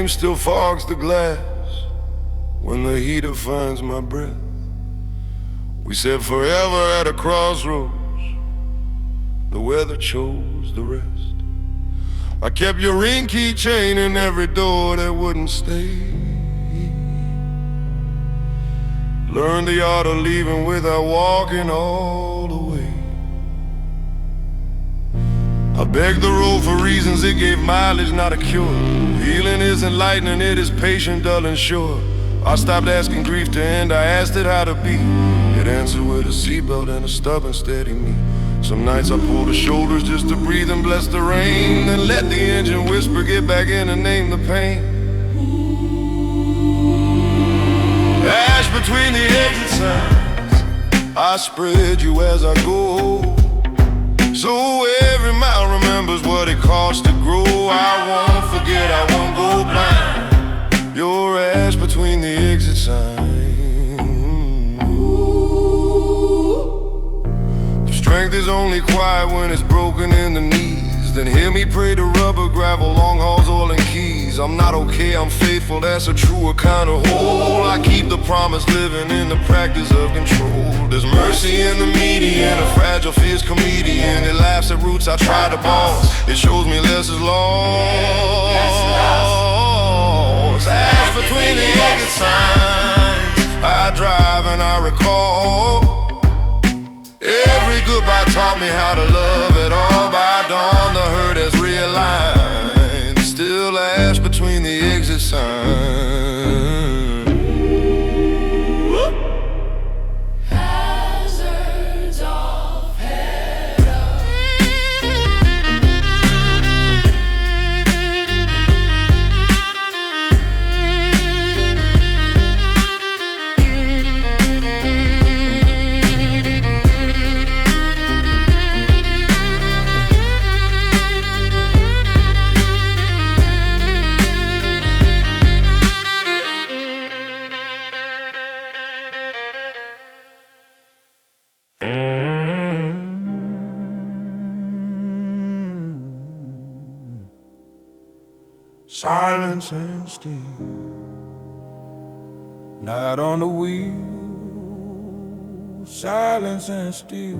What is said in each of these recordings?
name still fogs the glass when the heater finds my breath. We said forever at a crossroads, the weather chose the rest. I kept your ring keychain in every door that wouldn't stay. Learned the art of leaving without walking all the way. I begged the road for reasons it gave mileage, not a cure. Healing is enlightening, it is patient, dull and sure. I stopped asking grief to end, I asked it how to be. It answered with a seatbelt and a stubborn steady me. Some nights I pulled the shoulders just to breathe and bless the rain, then let the engine whisper, get back in and name the pain. Ash between the exit signs, I spread you as I go, so every mile remembers what it costs to grow. I won't forget, I won't go blind. Your ash between the exit signs. Strength is only quiet when it's broken in the knees. Then hear me pray to rubber, gravel, long hauls, oil and keys. I'm not okay, I'm faithful, that's a truer kind of whole. I keep the promise living in the practice of control. There's mercy in the median, a fragile, fierce comedian. It laughs at roots I try to boss. It shows me less is lost. Ash between the exit signs, I drive and I recall. Every goodbye taught me how to love it all. By dawn the hurt has realigned. Still ash between the exit signs. Hazards off head up. Silence and still, night on the wheel. Silence and still,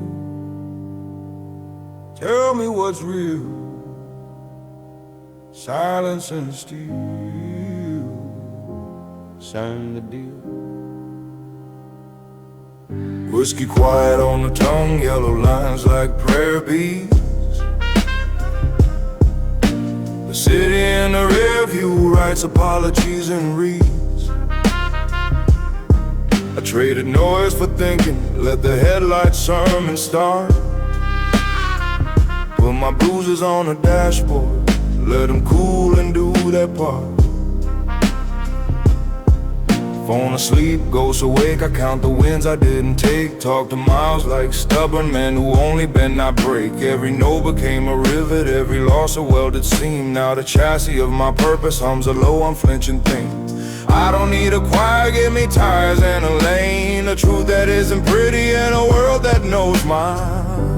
tell me what's real. Silence and still, sign the deal. Whiskey quiet on the tongue, yellow lines like prayer beads. The city in the rear view writes apologies and reads. I traded noise for thinking, let the headlights sermon start. Put my bruises on the dashboard, let them cool and do their part. Phone asleep, ghost awake, I count the wins I didn't take. Talk to miles like stubborn men who only bend not break. Every no became a rivet, every loss a welded seam. Now the chassis of my purpose hums a low unflinching theme. I don't need a choir, give me tires and a lane. A truth that isn't pretty in a world that knows my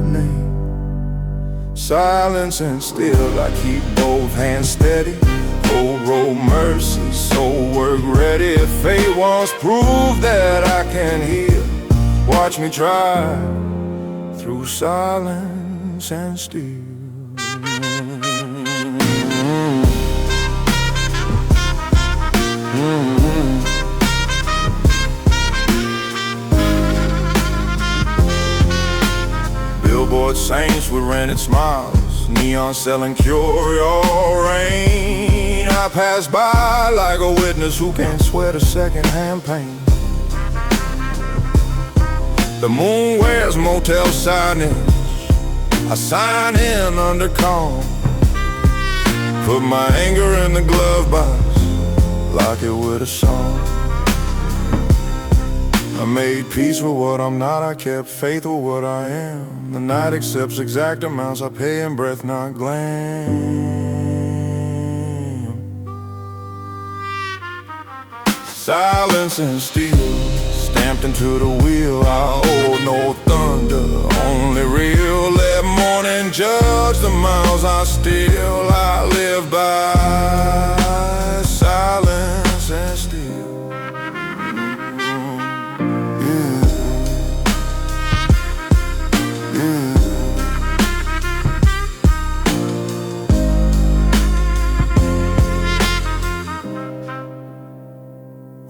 name. Silence and still, I keep both hands steady. Old road mercy, soul work ready. If fate wants proof that I can heal, watch me try through silence and still. Billboard saints with rented smiles, neon selling cure your rain. I pass by like a witness who can't sweat a second-hand pain. The moon wears Motel signage, I sign in under calm. Put my anger in the glove box, lock it with a song. I made peace with what I'm not, I kept faith with what I am. The night accepts exact amounts I pay in breath, not glam. Silence and steel, stamped into the wheel. I owe no thunder, only real. Let morning judge the miles I steal. I live by silence.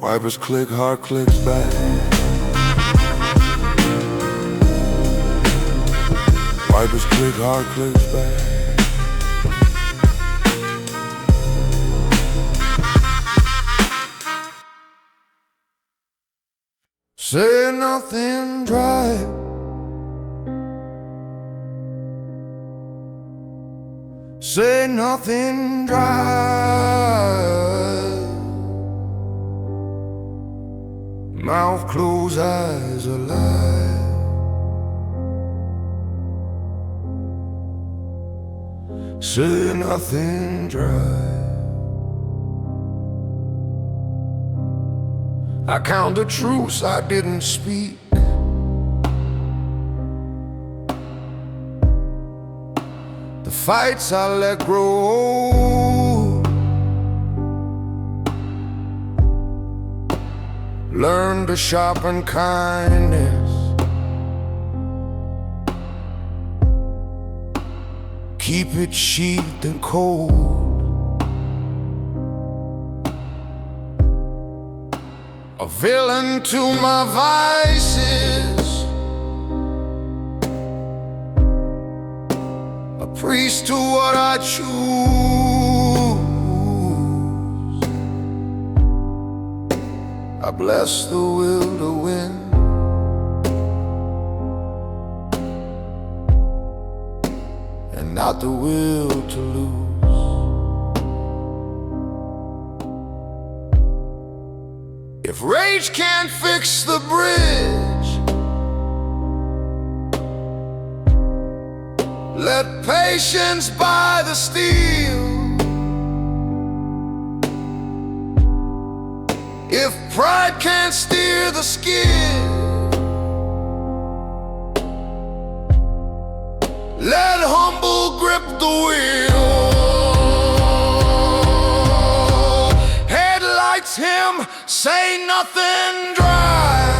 Wipers click, heart clicks back. Wipers click, heart clicks back. Say nothing dry. Say nothing dry. Mouth closed, eyes alive. Say nothing dry. I count the truths I didn't speak. The fights I let grow. Learn to sharpen kindness. Keep it sheathed and cold. A villain to my vices, a priest to what I choose. I bless the will to win, and not the will to lose. If rage can't fix the bridge, let patience buy the steel. If pride can't steer the skid, let humble grip the wheel. Headlights him, say nothing dry.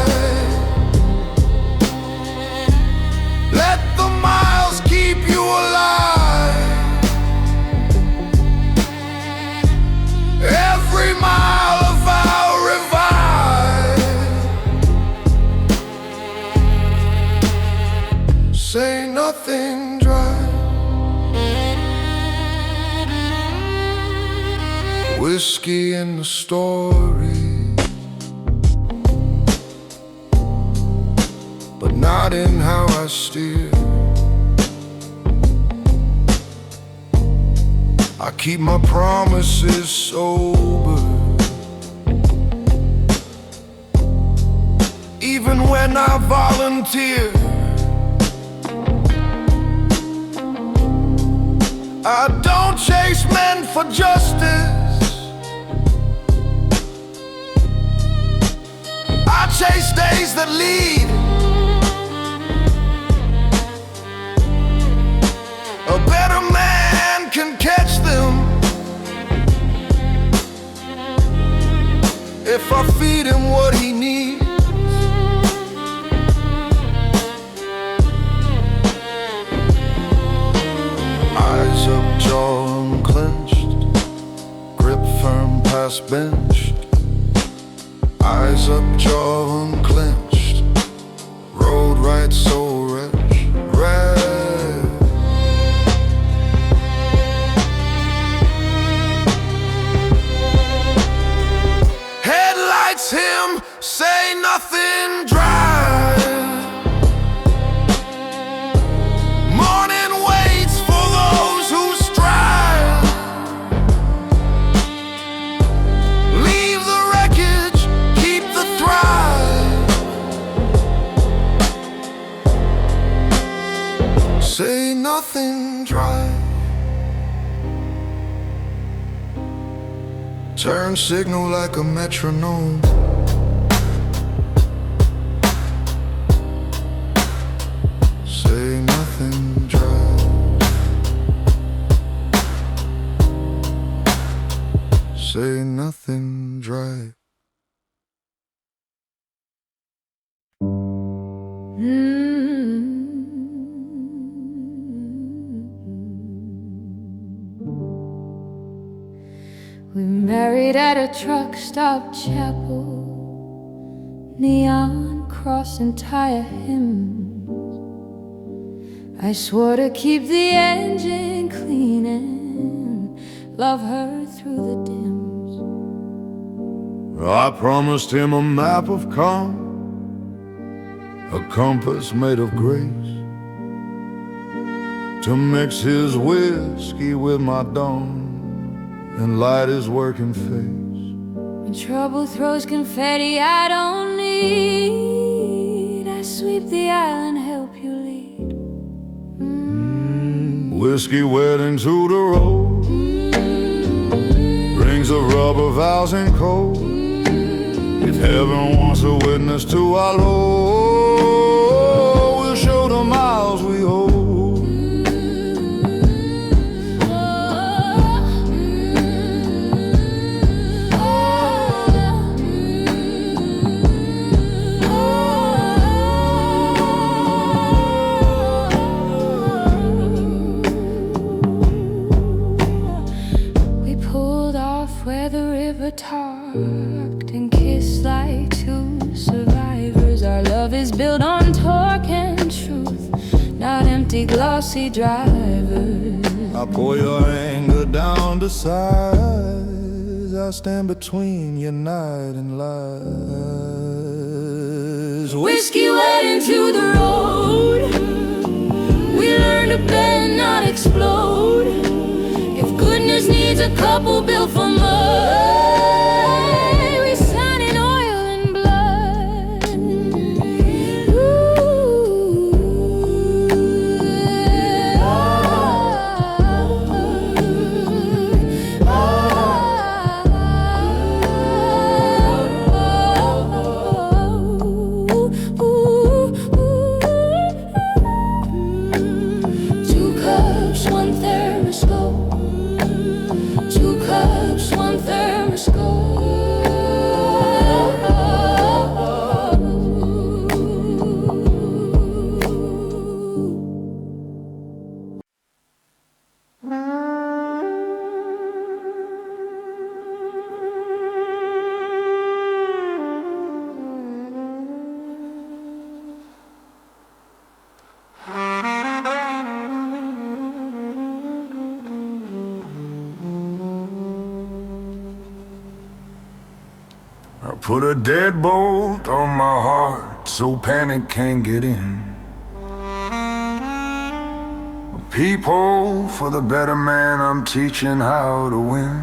Let the miles keep you alive. Every mile of our revive. Say nothing dry. Whiskey in the story, but not in how I steer. I keep my promises sober, even when I volunteer. I don't chase men for justice, I chase days that lead. A better man can catch them if I feed him what he needs. Eyes up, jaw unclenched, grip firm past benched. Eyes up, jaw unclenched, road right, soul wretch, red. Headlights him, say nothing dry. Morning waits for those who strive. Leave the wreckage, keep the thrive. Say nothing dry. Turn signal like a metronome. Say nothing dry. Say nothing dry. We married at a truck stop chapel. neon cross and tire hymns. I swore to keep the engine clean and love her through the dims. I promised him a map of calm, a compass made of grace, to mix his whiskey with my dawn and light his working face. When trouble throws confetti I don't need, I sweep the island, help you lead. Whiskey wet into the road, rings of rubber vows and cold. If heaven wants a witness to our Lord, we'll show the miles we hold. Where the river talked and kissed like two survivors. Our love is built on torque and truth, not empty glossy drivers. I pour your anger down to size, I stand between your night and lies. Whiskey wet into the road, we learn to bend, not explode. If goodness needs a couple built for mud, we sign in oil and blood. Two cups, one thermos gold. Two cups, one thermos gold. I put a deadbolt on my heart so panic can't get in. A peephole for the better man I'm teaching how to win.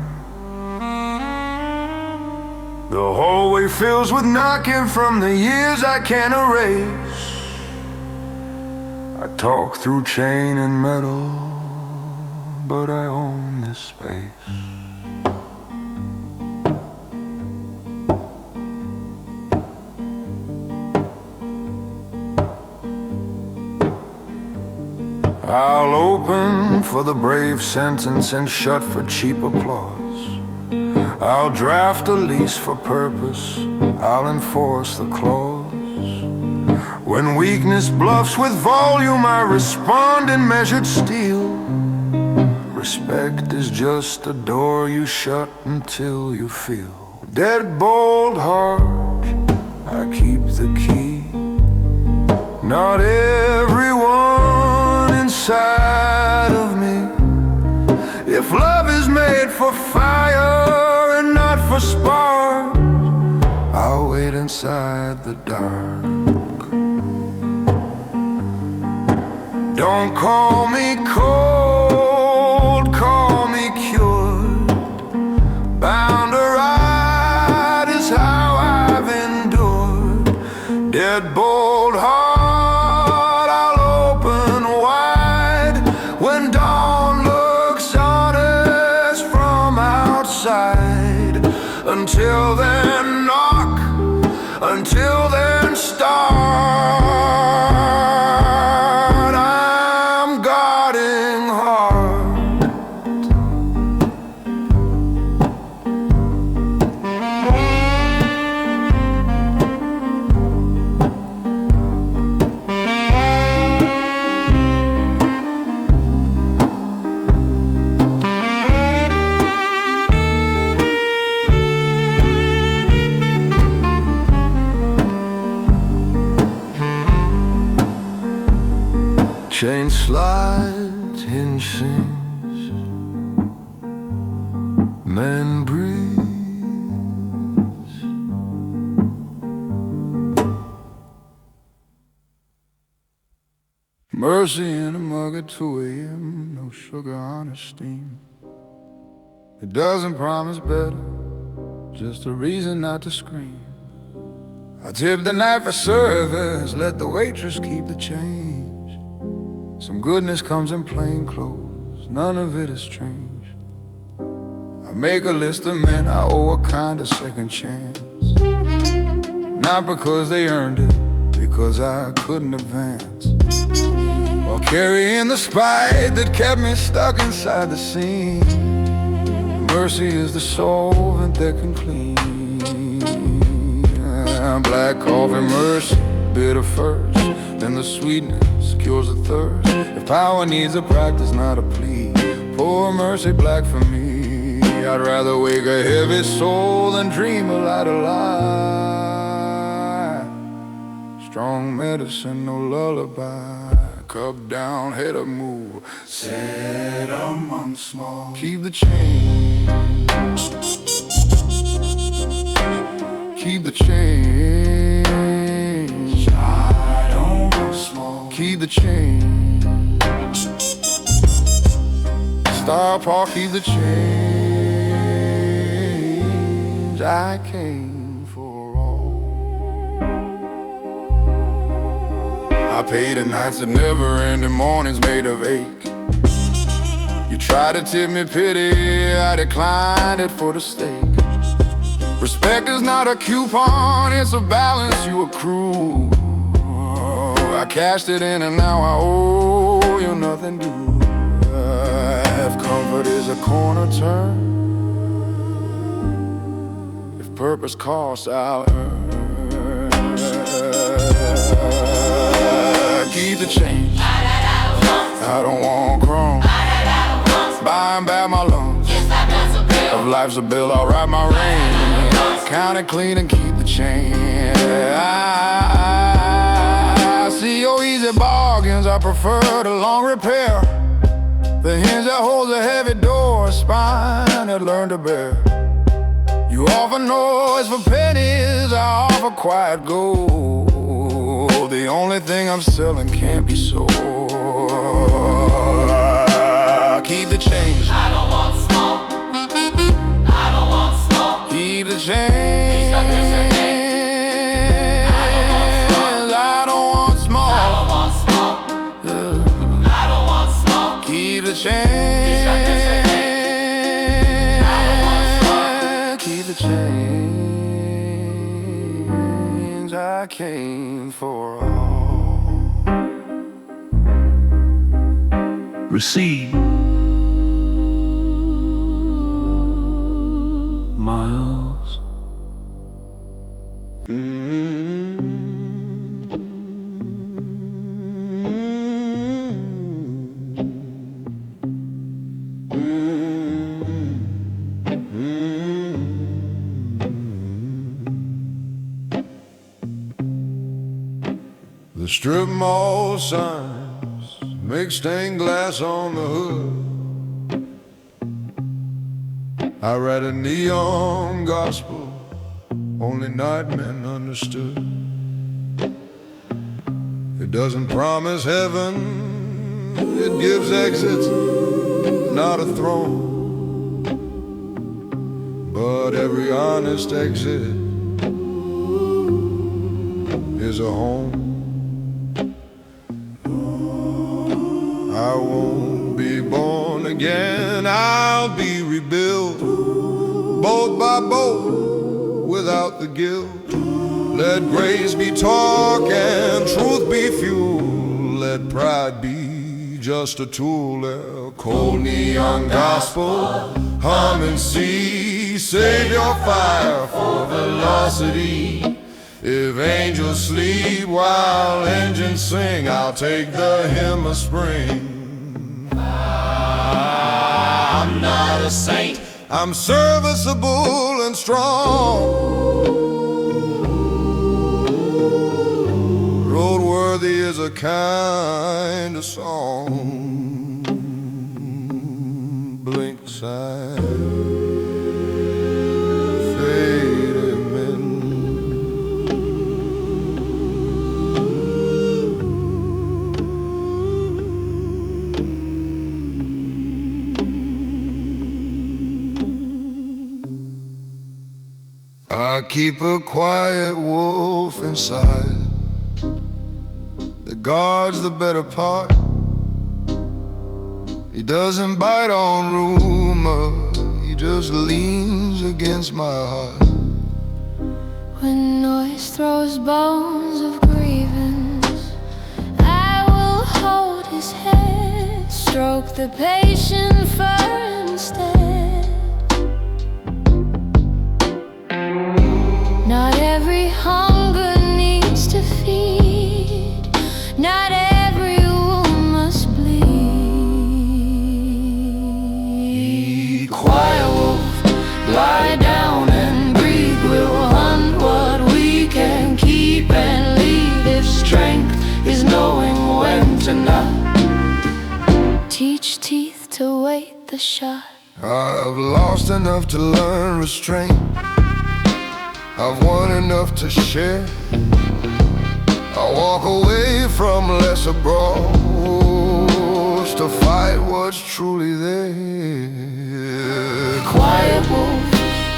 The hallway fills with knocking from the years I can't erase. I talk through chain and metal, but I own this space. I'll open for the brave sentence and shut for cheap applause. I'll draft a lease for purpose, I'll enforce the clause. When weakness bluffs with volume, I respond in measured steel. Respect is just a door you shut until you feel. Deadbolt heart, I keep the key. Not everyone inside of me. If love is made for fire and not for sparks, I'll wait inside the dark. Don't call me cold, call me cured. Bound to ride is how I've endured. Deadbolt heart, I'll open wide when dawn looks honest from outside. Until then, knock. Until then, start. I'm guarding hard. slide hinge sings, man breathes. Mercy in a mug at 2 a.m., no sugar on her steam. It doesn't promise better, just a reason not to scream. I tip the night for service, let the waitress keep the change. Some goodness comes in plain clothes, none of it is strange. I make a list of men I owe a kind of second chance. Not because they earned it, because I couldn't advance. While carrying the spite that kept me stuck inside the scene. Mercy is the solvent that can clean. Black coffee, mercy, bitter first, then the sweetness cures the thirst. If power needs a practice, not a plea, pour mercy black for me. I'd rather wake a heavy soul than dream a light of lie. Strong medicine, no lullaby. Cup down, head up, move. Set 'em on small. Keep the change. Keep the change. I don't want smoke. Keep the change. Star Park, keep the change. I came for all. I paid the nights of never-ending mornings made of ache. You tried to tip me pity, I declined it for the steak. Respect is not a coupon, it's a balance you accrue. I cashed it in and now I owe you nothing due. If comfort is a corner turn, if purpose costs, I'll earn. Keep the change, I don't want crumbs. Buying back my lungs. If life's a bill, I'll write my ring. Count it clean and keep the change. I see your easy bargains, I prefer the long repair. The hinge that holds a heavy door, a spine that learned to bear. You offer noise for pennies, I offer quiet gold. The only thing I'm selling can't be sold. Keep the change. I don't want smoke. I don't want smoke. Keep the change. I don't want smoke. I don't want smoke. I don't want smoke. Keep the change. I don't want smoke. Keep the change. I came for all. Receive. Miles. The strip mall signs make stained glass on the hood. I read a neon gospel only night men understood. It doesn't promise heaven, it gives exits, not a throne. But every honest exit is a home. I won't be born again, I'll be rebuilt, boat by boat, without the guilt. Let grace be talk and truth be fuel. Let pride be just a tool. Let cold neon gospel hum and see. Save your fire for velocity. If angels sleep while engines sing, I'll take the hymn of spring. I'm not a saint, I'm serviceable and strong. Roadworthy is a a kind of song. Blink sign, faded men. I keep a quiet wolf inside that guards the better part. He doesn't bite on rumor, he just leans against my heart. When noise throws bones of grievance, I will hold his head, stroke the patient fur instead. Not every hunger needs to feed, not every wound must bleed. Quiet wolf, lie down and breathe. We'll hunt what we can keep and leave. If strength is knowing when to nut, teach teeth to wait the shot. I've lost enough to learn restraint, I've won enough to share. I walk away from lesser brawls to fight what's truly there. Quiet wolf,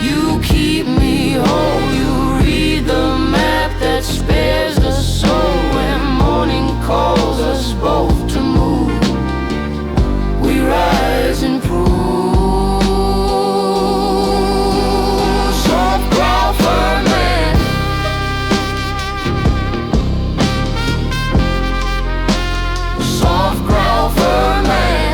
you keep me whole. You read the map that spares the soul. When morning calls us both to move, we rise and prove. Soft growl for man, soft growl for man.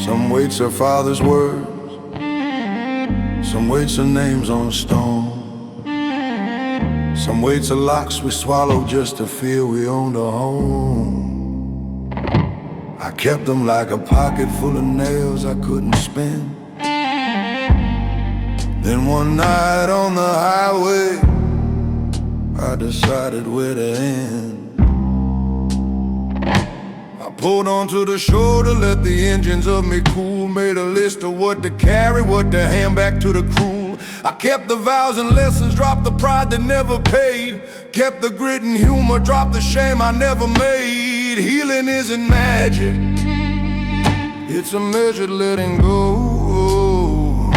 Some waits are father's words, some waits are names on a stone. Some waits are locks we swallow just to feel we owned a home. I kept them like a pocket full of nails I couldn't spin. Then one night on the highway, I decided where to end. I pulled onto the shoulder, let the engines of me cool. Made a list of what to carry, what to hand back to the crew. I kept the vows and lessons, dropped the pride that never paid. Kept the grit and humor, dropped the shame I never made. Healing isn't magic, it's a measured letting go.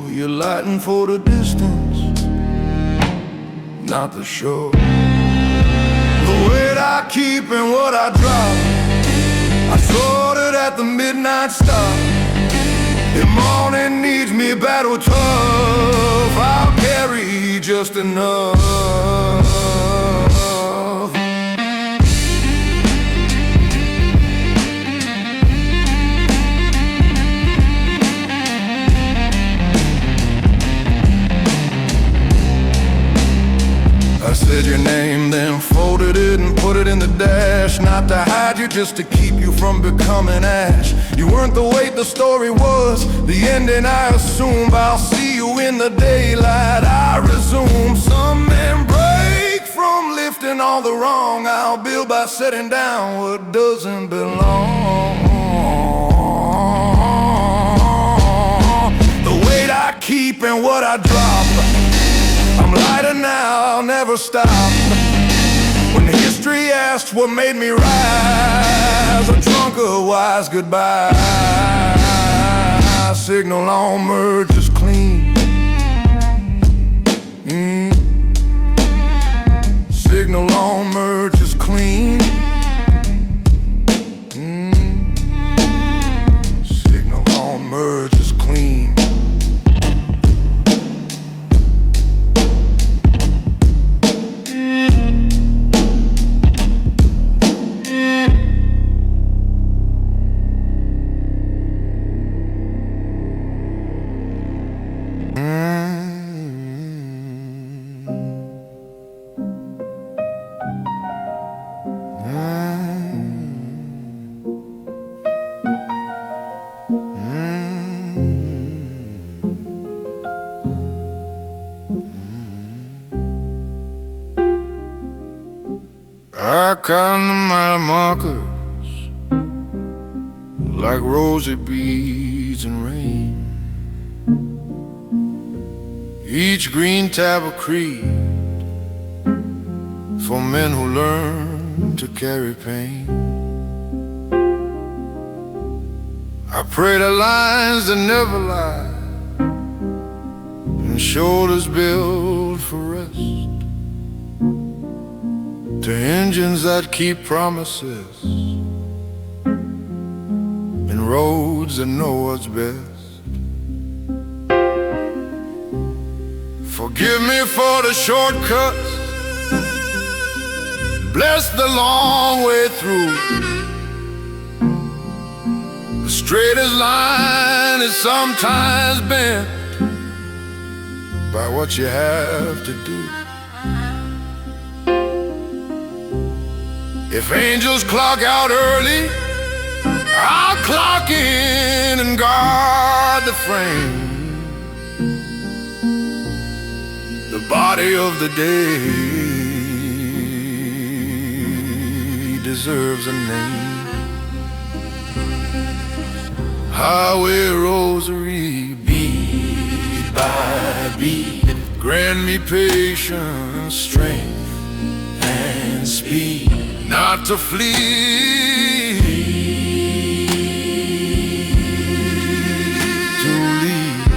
You're lighting for the distance, not the show. The weight I keep and what I drop, I sorted at the midnight stop. If morning needs me battle tough, I'll carry just enough. I said your name, then folded it and put it in the dash. Not to hide you, just to keep you from becoming ash. You weren't the weight the story was, the ending I assumed. I'll see you in the daylight, I resume. Some men break from lifting all the wrong. I'll build by setting down what doesn't belong. The weight I keep and what I drop, I'm lighter now, I'll never stop. When history asks what made me rise, a drunk a wise goodbye. Signal on merge is clean. Signal on merge is clean. Signal on merge is clean. on the mile markers like rosy beads and rain. Each green tab a creed for men who learn to carry pain. I pray the lines that never lie and shoulders built for rest, to engines that keep promises and roads that know what's best. Forgive me for the shortcuts, bless the long way through. The straightest line is sometimes bent by what you have to do. If angels clock out early, I'll clock in and guard the frame. The body of the day deserves a name. Highway Rosary, beat by beat, grant me patience, strength, and speed, not to flee, to lead.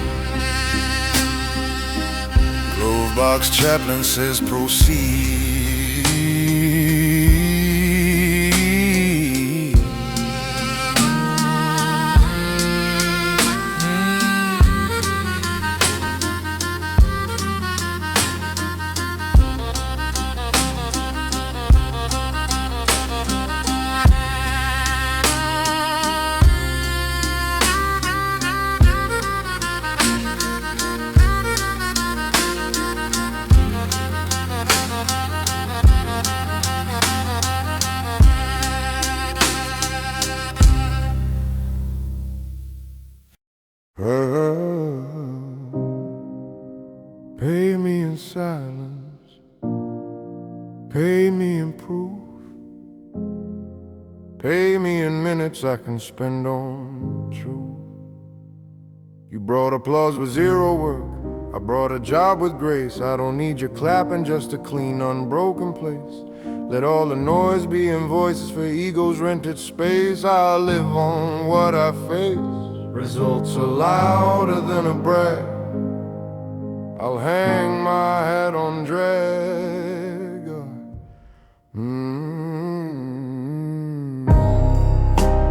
Glove box chaplain says proceed. Pay me in silence, pay me in proof, pay me in minutes I can spend on truth. You brought applause with zero work, I brought a job with grace. I don't need your clapping, just a clean, unbroken place. Let all the noise be in voices for ego's rented space. I'll live on what I face. Results are louder than a brag. I'll hang my hat on drag.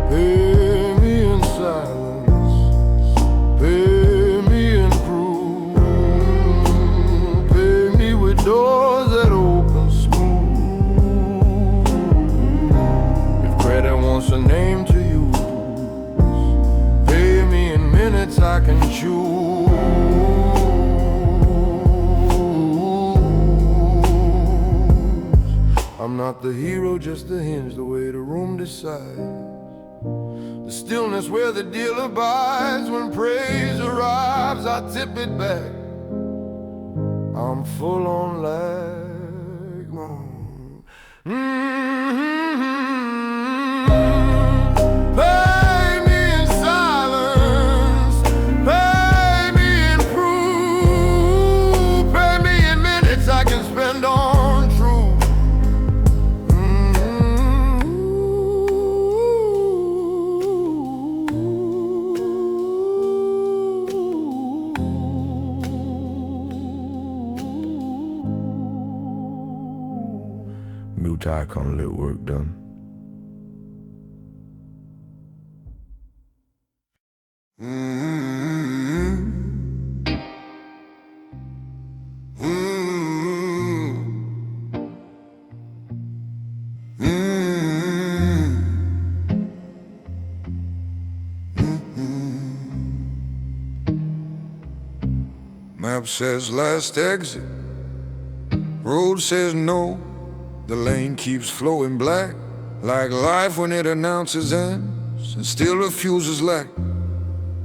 Pay me in silence, pay me in proof, pay me with doors that open smooth. If credit wants a name to use, pay me in minutes I can choose. I'm not the hero, just the hinge, the way the room decides. The stillness where the deal abides. When praise arrives, I tip it back. I'm full on lag. Pay me in silence, pay me in proof, pay me in minutes I can spend on truth. Mutai come let work done. Map says last exit, road says no. The lane keeps flowing black, like life when it announces ends and still refuses lack.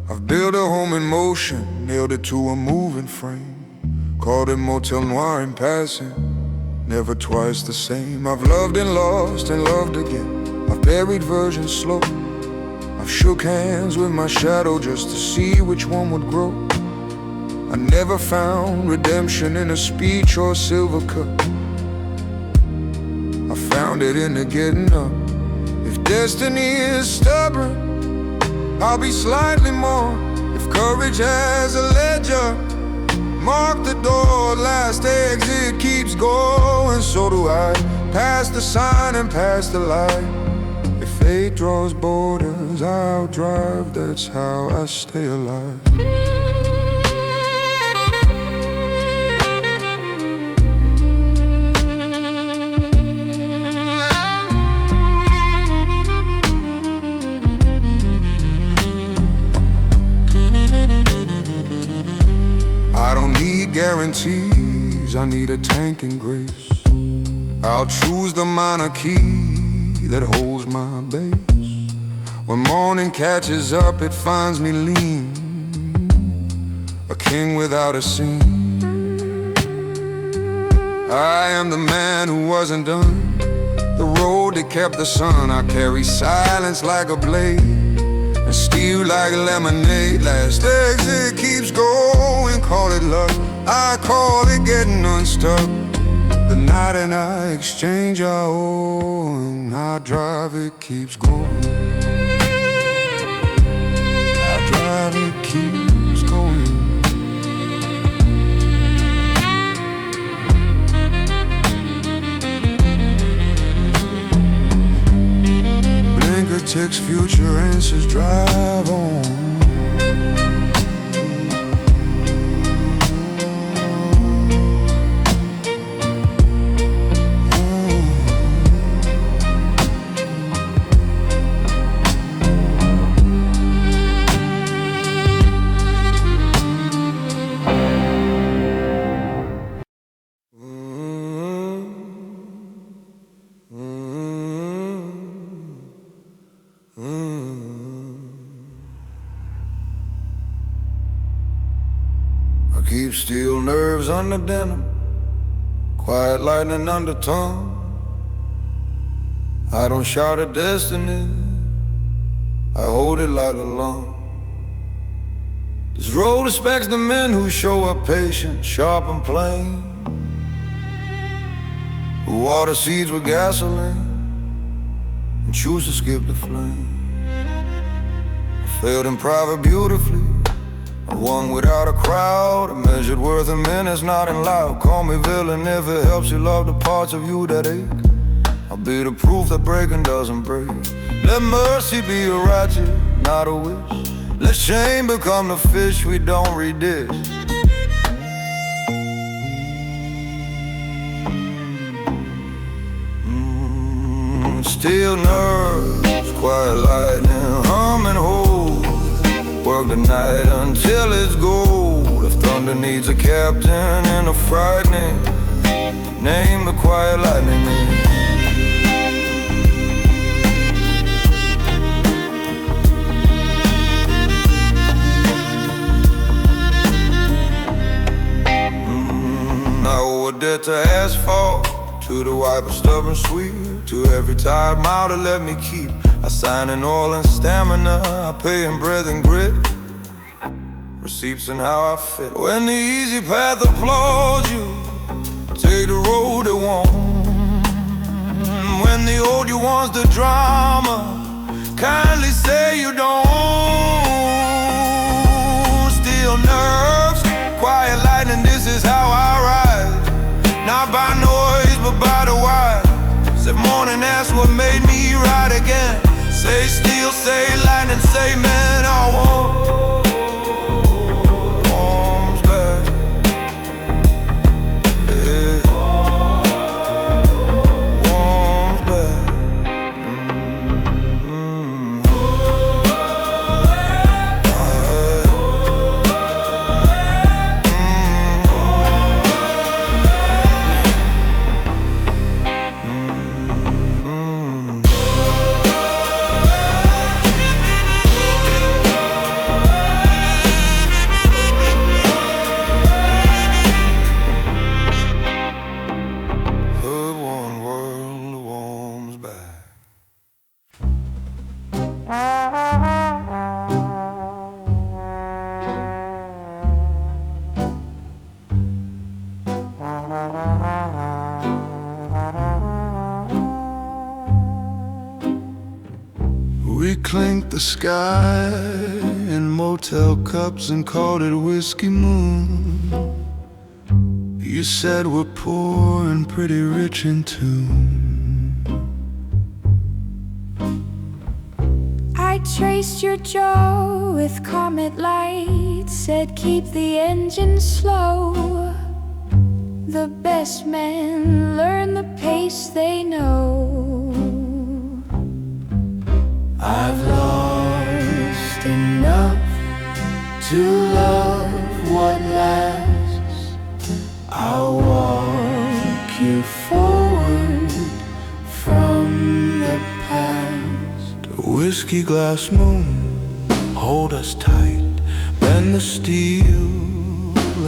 I've built a home in motion, nailed it to a moving frame, called it MotelNoir in passing. never twice the same. I've loved and lost and loved again. I've buried versions slow. I've shook hands with my shadow just to see which one would grow. I never found redemption in a speech or a silver cup. I found it in the getting up. If destiny is stubborn, I'll be slightly more. If courage has a ledger, mark the door, last exit keeps going. So do I, past the sign and past the light. If fate draws borders, I'll drive, that's how I stay alive. I don't need guarantees, I need a tank and grace. I'll choose the minor key that holds my base. When morning catches up, it finds me lean, a king without a scene. I am the man who wasn't done, the road that kept the sun. I carry silence like a blade, and steel like lemonade. Last exit keeps going, call it luck, I call it getting unstuck. The night and I exchange our own, I drive, it keeps going. I drive, it keeps going. Blinker ticks, future answers, drive on. Keep steel nerves under denim, quiet lightning undertone. I don't shout at destiny, I hold it like a lung. This road respects the men who show up patient, sharp and plain, who water seeds with gasoline and choose to skip the flame. I failed in private beautifully, I won without a crowd. I measured worth in minutes, not in loud. Call me villain if it helps you love the parts of you that ache. I'll be the proof that breaking doesn't break. Let mercy be a ratchet, not a wish. Let shame become the fish we don't redish. Steel nerves, quiet lightning, hum and hold. Work the night until it's gold. If thunder needs a captain and a frightening, name the quiet lightning. I owe a debt to asphalt, to the wiper stubborn sweet, to every tired mile to let me keep. I sign in oil and stamina, I pay in breath and grit, receipts and how I fit. When the easy path applauds you, take the road that won't. When the old you wants the drama, kindly say you don't. Steel nerves, quiet lightning, this is how I ride. Not by noise, but by the wire. Said morning, that's what made me ride again. Say steel, say lightning, say man, I want. Warms back, yeah. Warms back. the sky in motel cups and called it Whiskey Moon. You said we're poor and pretty rich in tune. I traced your jaw with comet light, said keep the engine slow. The best men learn the pace they know. I've lost enough to love what lasts. I'll walk you forward from the past. A whiskey glass moon, hold us tight, bend the steel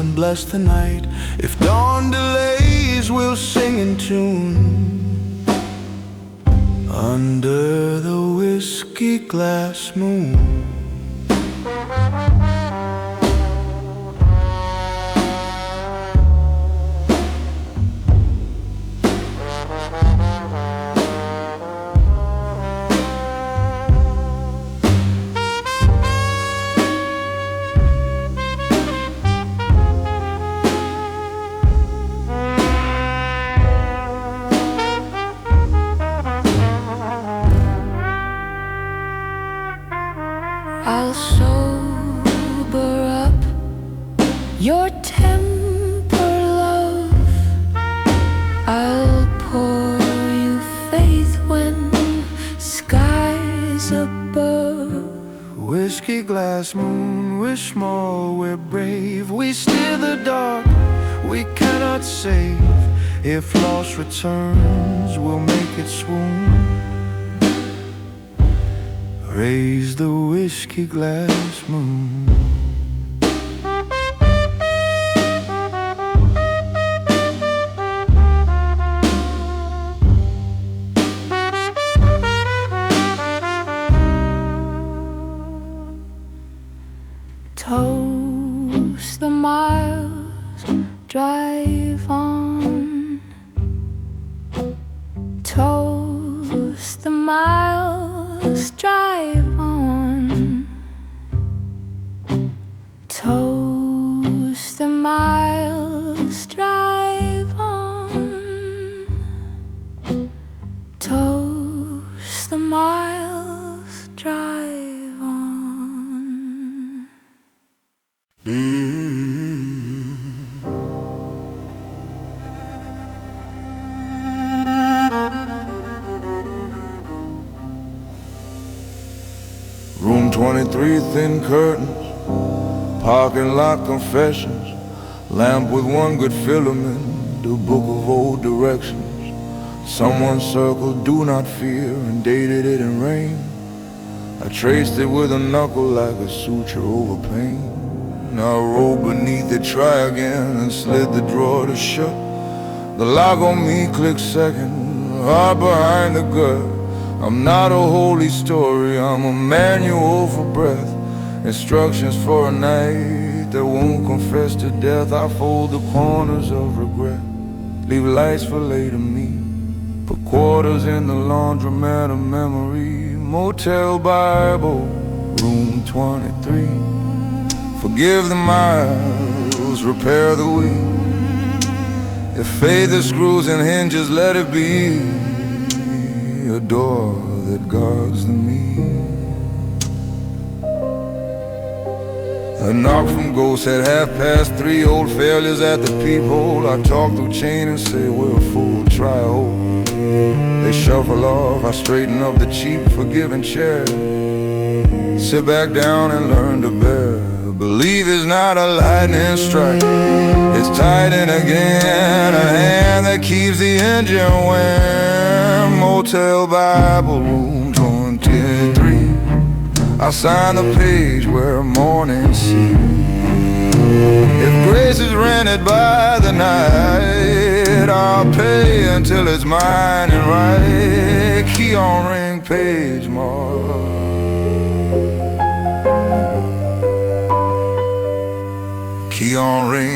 and bless the night. If dawn delays, we'll sing in tune under the whiskey glass moon. I'll sober up your temper, love. I'll pour you faith when skies above. Whiskey glass moon, we're small, we're brave. We steer the dark, we cannot save. If loss returns, we'll make it swoon. Raise the whiskey glass moon. Toast the miles, drive on. Toast the miles, drive on. Toast the miles, drive on. Toast the miles, drive on. Room 23, thin curtains, parking lot confessions, lamp with one good filament, a book of old directions. Someone circled do not fear and dated it in rain. I traced it with a knuckle like a suture over pain. I rolled beneath it, try again, and slid the drawer to shut. The lock on me clicked second, hard behind the gut. I'm not a holy story, I'm a manual for breath. Instructions for a night that won't confess to death. I fold the corners of regret, leave lights for later me. Put quarters in the laundromat of memory. Motel Bible, room 23. Forgive the miles, repair the wheel. If faith is screws and hinges, let it be a door that guards the me. A knock from ghosts at 3:30. Old failures at the peephole. I talk through chain and say we're a fool, try hope. They shuffle off, I straighten up the cheap forgiving chair. Sit back down and learn to bear. Believe is not a lightning strike, it's tighten again, a hand that keeps the engine warm. Motel Bible, room 23. I sign the page where morning sees. If grace is rented by the night, I'll pay until it's mine and right. Key on ring, page mark. Key on ring,